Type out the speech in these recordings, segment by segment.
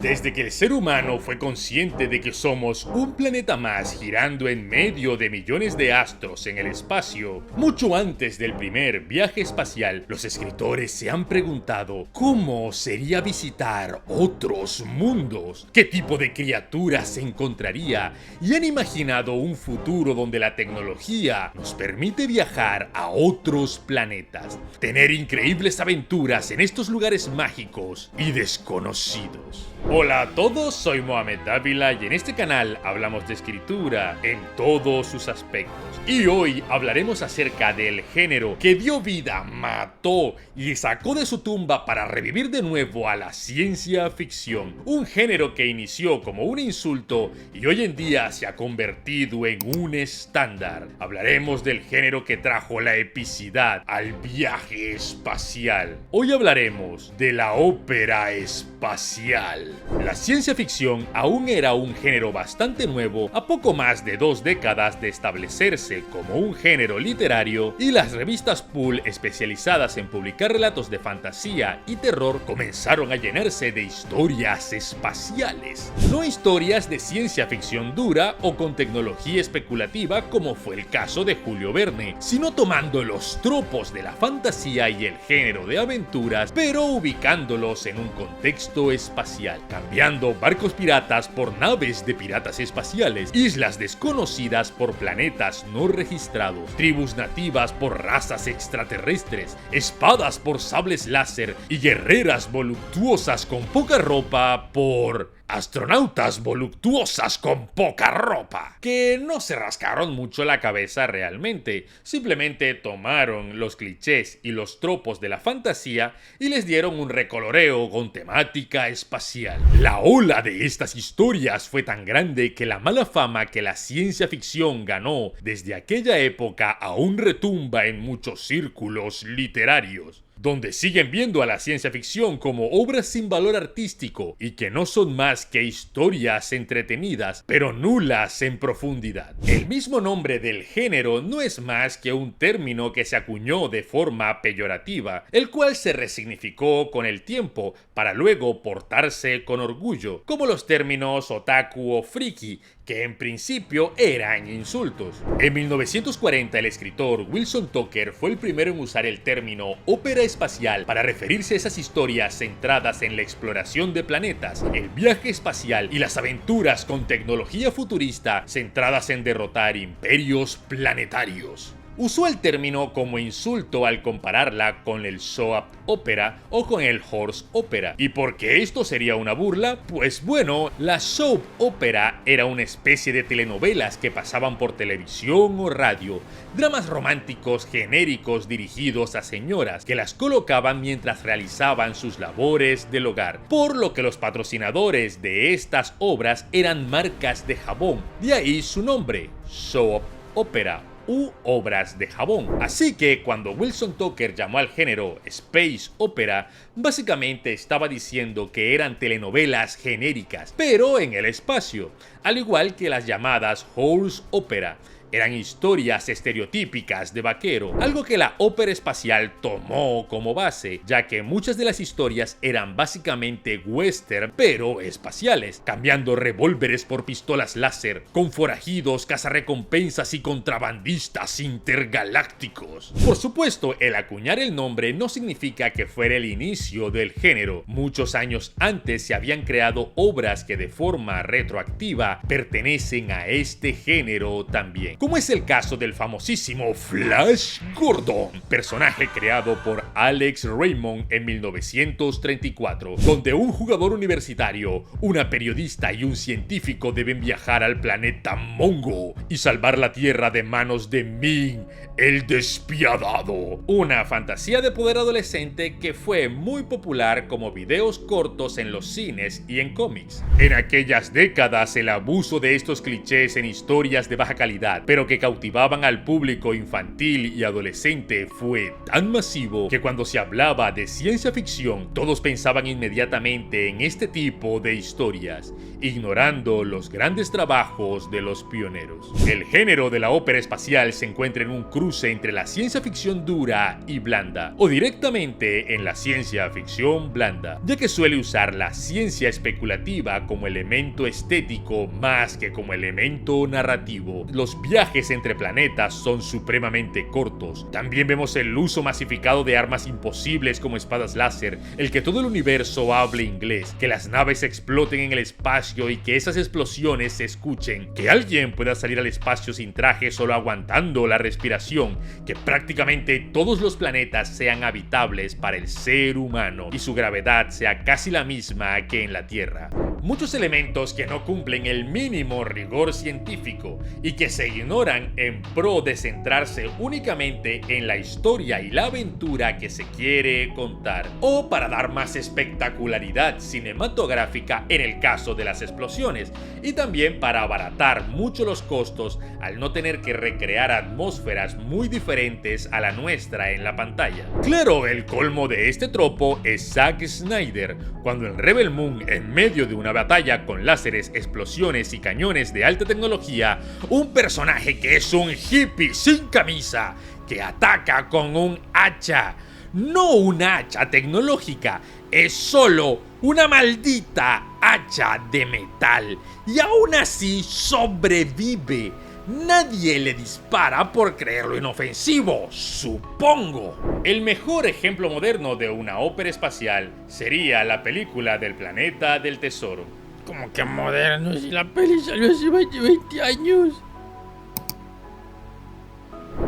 Desde que el ser humano fue consciente de que somos un planeta más girando en medio de millones de astros en el espacio, mucho antes del primer viaje espacial, los escritores se han preguntado cómo sería visitar otros mundos, qué tipo de criaturas se encontraría, y han imaginado un futuro donde la tecnología nos permite viajar a otros planetas, tener increíbles aventuras en estos lugares mágicos y desconocidos. Hola a todos, soy Mohamed Dávila y en este canal hablamos de escritura en todos sus aspectos. Y hoy hablaremos acerca del género que dio vida, mató y sacó de su tumba para revivir de nuevo a la ciencia ficción. Un género que inició como un insulto y hoy en día se ha convertido en un estándar. Hablaremos del género que trajo la epicidad al viaje espacial. Hoy hablaremos de la ópera espacial. La ciencia ficción aún era un género bastante nuevo a poco más de 2 décadas de establecerse como un género literario, y las revistas pulp especializadas en publicar relatos de fantasía y terror comenzaron a llenarse de historias espaciales. No historias de ciencia ficción dura o con tecnología especulativa como fue el caso de Julio Verne, sino tomando los tropos de la fantasía y el género de aventuras, pero ubicándolos en un contexto espacial, cambiando barcos piratas por naves de piratas espaciales, islas desconocidas por planetas no registrados, tribus nativas por razas extraterrestres, espadas por sables láser y guerreras voluptuosas con poca ropa por astronautas voluptuosas con poca ropa, que no se rascaron mucho la cabeza realmente, simplemente tomaron los clichés y los tropos de la fantasía y les dieron un recoloreo con temática espacial. La ola de estas historias fue tan grande que la mala fama que la ciencia ficción ganó desde aquella época aún retumba en muchos círculos literarios, donde siguen viendo a la ciencia ficción como obras sin valor artístico y que no son más que historias entretenidas, pero nulas en profundidad. El mismo nombre del género no es más que un término que se acuñó de forma peyorativa, el cual se resignificó con el tiempo para luego portarse con orgullo, como los términos otaku o friki, que en principio eran insultos. En 1940 el escritor Wilson Tucker fue el primero en usar el término ópera espacial para referirse a esas historias centradas en la exploración de planetas, el viaje espacial y las aventuras con tecnología futurista centradas en derrotar imperios planetarios. Usó el término como insulto al compararla con el soap opera o con el horse opera. ¿Y por qué esto sería una burla? Pues bueno, la soap opera era una especie de telenovelas que pasaban por televisión o radio, dramas románticos genéricos dirigidos a señoras que las colocaban mientras realizaban sus labores del hogar, por lo que los patrocinadores de estas obras eran marcas de jabón, de ahí su nombre, soap opera u obras de jabón. Así que cuando Wilson Tucker llamó al género Space Opera, básicamente estaba diciendo que eran telenovelas genéricas, pero en el espacio, al igual que las llamadas Horse Opera. Eran historias estereotípicas de vaquero, algo que la ópera espacial tomó como base, ya que muchas de las historias eran básicamente western, pero espaciales, cambiando revólveres por pistolas láser, con forajidos, cazarrecompensas y contrabandistas intergalácticos. Por supuesto, el acuñar el nombre no significa que fuera el inicio del género. Muchos años antes se habían creado obras que de forma retroactiva pertenecen a este género también, como es el caso del famosísimo Flash Gordon, personaje creado por Alex Raymond en 1934, donde un jugador universitario, una periodista y un científico deben viajar al planeta Mongo y salvar la Tierra de manos de Ming, el despiadado. Una fantasía de poder adolescente que fue muy popular como videos cortos en los cines y en cómics. En aquellas décadas el abuso de estos clichés en historias de baja calidad, pero que cautivaban al público infantil y adolescente, fue tan masivo que cuando se hablaba de ciencia ficción, todos pensaban inmediatamente en este tipo de historias, ignorando los grandes trabajos de los pioneros. El género de la ópera espacial se encuentra en un cruce entre la ciencia ficción dura y blanda, o directamente en la ciencia ficción blanda, ya que suele usar la ciencia especulativa como elemento estético más que como elemento narrativo. Los viajes entre planetas son supremamente cortos. También vemos el uso masificado de armas imposibles como espadas láser, el que todo el universo hable inglés, que las naves exploten en el espacio y que esas explosiones se escuchen, que alguien pueda salir al espacio sin traje solo aguantando la respiración, que prácticamente todos los planetas sean habitables para el ser humano y su gravedad sea casi la misma que en la Tierra. Muchos elementos que no cumplen el mínimo rigor científico y que se ignoran en pro de centrarse únicamente en la historia y la aventura que se quiere contar, o para dar más espectacularidad cinematográfica en el caso de las explosiones, y también para abaratar mucho los costos al no tener que recrear atmósferas muy diferentes a la nuestra en la pantalla. Claro, el colmo de este tropo es Zack Snyder, cuando en Rebel Moon, en medio de una batalla con láseres, explosiones y cañones de alta tecnología, un personaje que es un hippie sin camisa, que ataca con un hacha. No una hacha tecnológica, es solo una maldita hacha de metal, y aún así sobrevive. Nadie le dispara por creerlo inofensivo, supongo. El mejor ejemplo moderno de una ópera espacial sería la película del Planeta del Tesoro. Como que moderno, si la peli salió hace 20 años.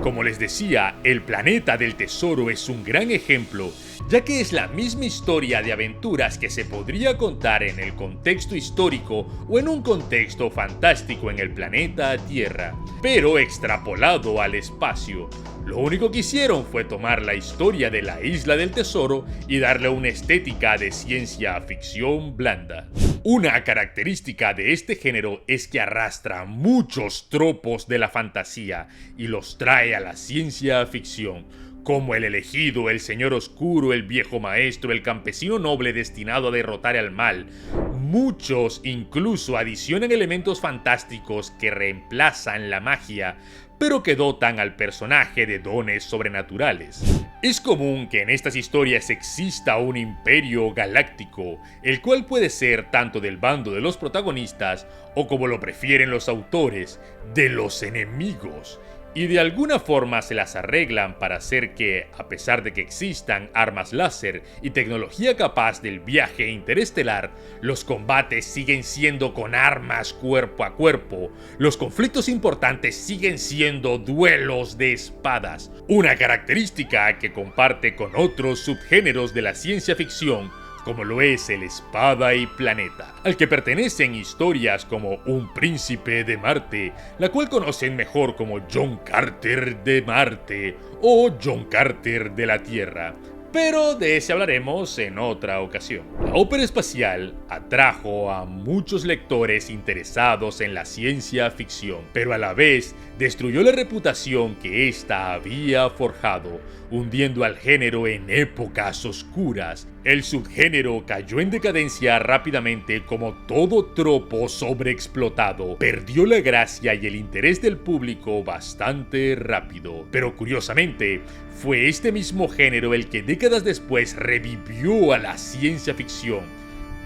Como les decía, el Planeta del Tesoro es un gran ejemplo, ya que es la misma historia de aventuras que se podría contar en el contexto histórico o en un contexto fantástico en el planeta Tierra, pero extrapolado al espacio. Lo único que hicieron fue tomar la historia de la Isla del Tesoro y darle una estética de ciencia ficción blanda. Una característica de este género es que arrastra muchos tropos de la fantasía y los trae a la ciencia ficción, como el elegido, el señor oscuro, el viejo maestro, el campesino noble destinado a derrotar al mal. Muchos incluso adicionan elementos fantásticos que reemplazan la magia, pero que dotan al personaje de dones sobrenaturales. Es común que en estas historias exista un imperio galáctico, el cual puede ser tanto del bando de los protagonistas o, como lo prefieren los autores, de los enemigos. Y de alguna forma se las arreglan para hacer que, a pesar de que existan armas láser y tecnología capaz del viaje interestelar, los combates siguen siendo con armas cuerpo a cuerpo. Los conflictos importantes siguen siendo duelos de espadas, una característica que comparte con otros subgéneros de la ciencia ficción, como lo es el Espada y Planeta, al que pertenecen historias como Un Príncipe de Marte, la cual conocen mejor como John Carter de Marte o John Carter de la Tierra, pero de ese hablaremos en otra ocasión. La ópera espacial atrajo a muchos lectores interesados en la ciencia ficción, pero a la vez destruyó la reputación que ésta había forjado, hundiendo al género en épocas oscuras. El subgénero cayó en decadencia rápidamente como todo tropo sobreexplotado. Perdió la gracia y el interés del público bastante rápido. Pero curiosamente, fue este mismo género el que décadas después revivió a la ciencia ficción,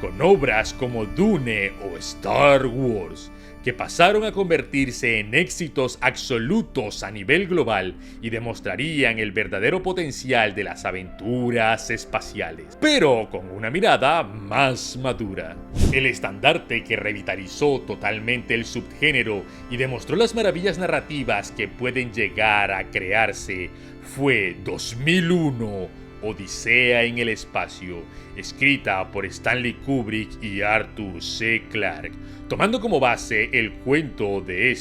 con obras como Dune o Star Wars, que pasaron a convertirse en éxitos absolutos a nivel global y demostrarían el verdadero potencial de las aventuras espaciales, pero con una mirada más madura. El estandarte que revitalizó totalmente el subgénero y demostró las maravillas narrativas que pueden llegar a crearse fue 2001, Odisea en el espacio, escrita por Stanley Kubrick y Arthur C. Clarke, tomando como base el cuento de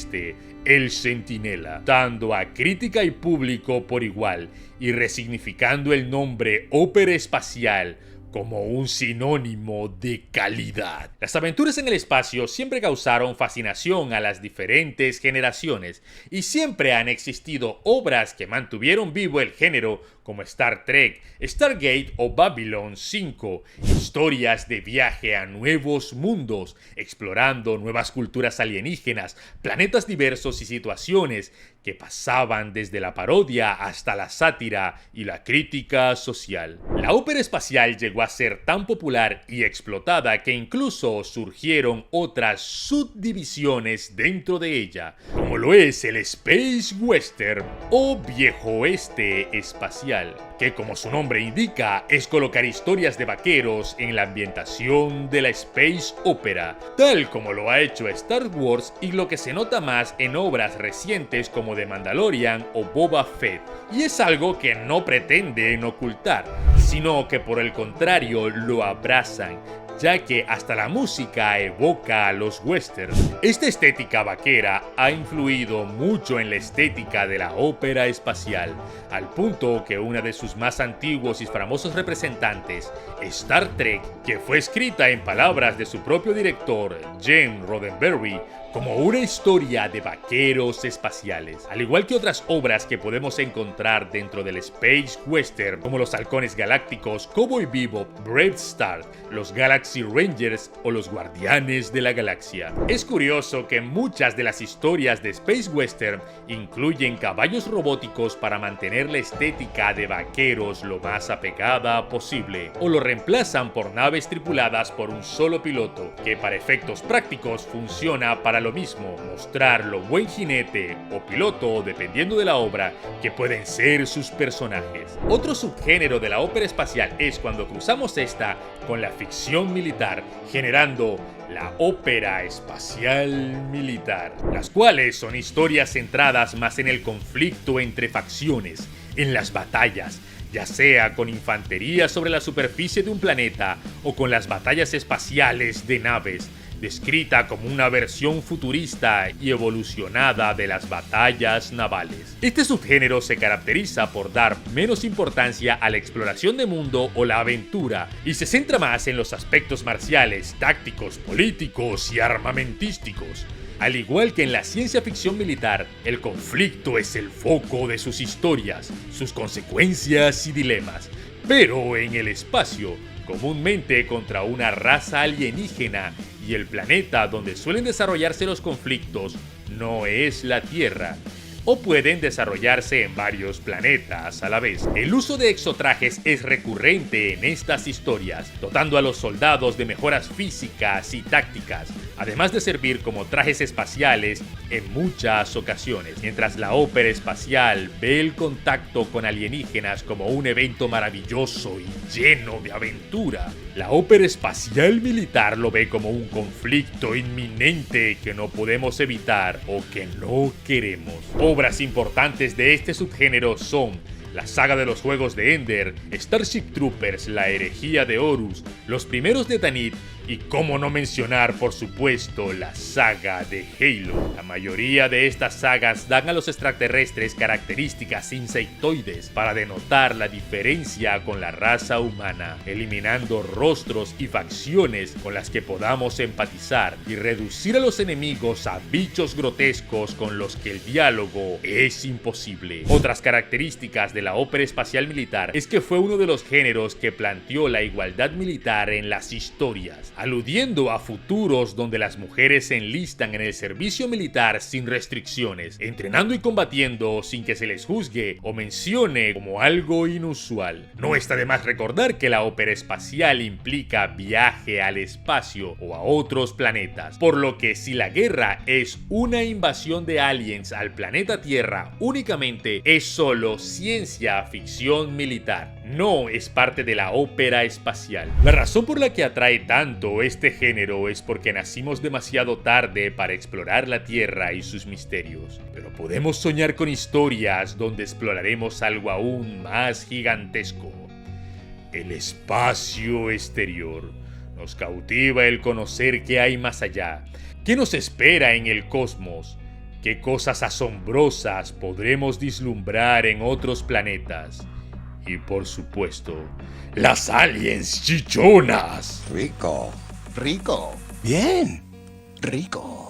El Centinela, dando a crítica y público por igual y resignificando el nombre ópera espacial como un sinónimo de calidad. Las aventuras en el espacio siempre causaron fascinación a las diferentes generaciones y siempre han existido obras que mantuvieron vivo el género como Star Trek, Stargate o Babylon 5, historias de viaje a nuevos mundos, explorando nuevas culturas alienígenas, planetas diversos y situaciones que pasaban desde la parodia hasta la sátira y la crítica social. La ópera espacial llegó a ser tan popular y explotada que incluso surgieron otras subdivisiones dentro de ella, como lo es el Space Western o Viejo Oeste espacial, que como su nombre indica es colocar historias de vaqueros en la ambientación de la Space Opera, tal como lo ha hecho Star Wars y lo que se nota más en obras recientes como The Mandalorian o Boba Fett, y es algo que no pretenden ocultar, sino que por el contrario lo abrazan, ya que hasta la música evoca a los westerns. Esta estética vaquera ha influido mucho en la estética de la ópera espacial, al punto que una de sus más antiguos y famosos representantes, Star Trek, que fue escrita en palabras de su propio director, Gene Roddenberry, como una historia de vaqueros espaciales, al igual que otras obras que podemos encontrar dentro del Space Western, como Los Halcones Galácticos, Cowboy Bebop, Brave Star, los Galaxy Rangers o los Guardianes de la Galaxia. Es curioso que muchas de las historias de Space Western incluyen caballos robóticos para mantener la estética de vaqueros lo más apegada posible, o lo reemplazan por naves tripuladas por un solo piloto, que para efectos prácticos funciona para lo mismo, mostrar lo buen jinete o piloto, dependiendo de la obra, que pueden ser sus personajes. Otro subgénero de la ópera espacial es cuando cruzamos esta con la ficción militar, generando la ópera espacial militar, las cuales son historias centradas más en el conflicto entre facciones, en las batallas, ya sea con infantería sobre la superficie de un planeta o con las batallas espaciales de naves, descrita como una versión futurista y evolucionada de las batallas navales. Este subgénero se caracteriza por dar menos importancia a la exploración de mundo o la aventura y se centra más en los aspectos marciales, tácticos, políticos y armamentísticos. Al igual que en la ciencia ficción militar, el conflicto es el foco de sus historias, sus consecuencias y dilemas. Pero en el espacio, comúnmente contra una raza alienígena, y el planeta donde suelen desarrollarse los conflictos no es la Tierra, o pueden desarrollarse en varios planetas a la vez. El uso de exotrajes es recurrente en estas historias, dotando a los soldados de mejoras físicas y tácticas, además de servir como trajes espaciales en muchas ocasiones, mientras la ópera espacial ve el contacto con alienígenas como un evento maravilloso y lleno de aventura. La ópera espacial militar lo ve como un conflicto inminente que no podemos evitar o que no queremos. Obras importantes de este subgénero son la saga de los Juegos de Ender, Starship Troopers, la herejía de Horus, los primeros de Tanith y cómo no mencionar, por supuesto, la saga de Halo. La mayoría de estas sagas dan a los extraterrestres características insectoides para denotar la diferencia con la raza humana, eliminando rostros y facciones con las que podamos empatizar y reducir a los enemigos a bichos grotescos con los que el diálogo es imposible. Otras características de la ópera espacial militar es que fue uno de los géneros que planteó la igualdad militar en las historias, aludiendo a futuros donde las mujeres se enlistan en el servicio militar sin restricciones, entrenando y combatiendo sin que se les juzgue o mencione como algo inusual. No está de más recordar que la ópera espacial implica viaje al espacio o a otros planetas, por lo que si la guerra es una invasión de aliens al planeta Tierra únicamente, es solo ciencia ficción militar, no es parte de la ópera espacial. La razón por la que atrae tanto este género es porque nacimos demasiado tarde para explorar la Tierra y sus misterios, pero podemos soñar con historias donde exploraremos algo aún más gigantesco: el espacio exterior. Nos cautiva el conocer qué hay más allá, qué nos espera en el cosmos, qué cosas asombrosas podremos vislumbrar en otros planetas Y por supuesto, las aliens chichonas. Rico. Rico. Bien. Rico.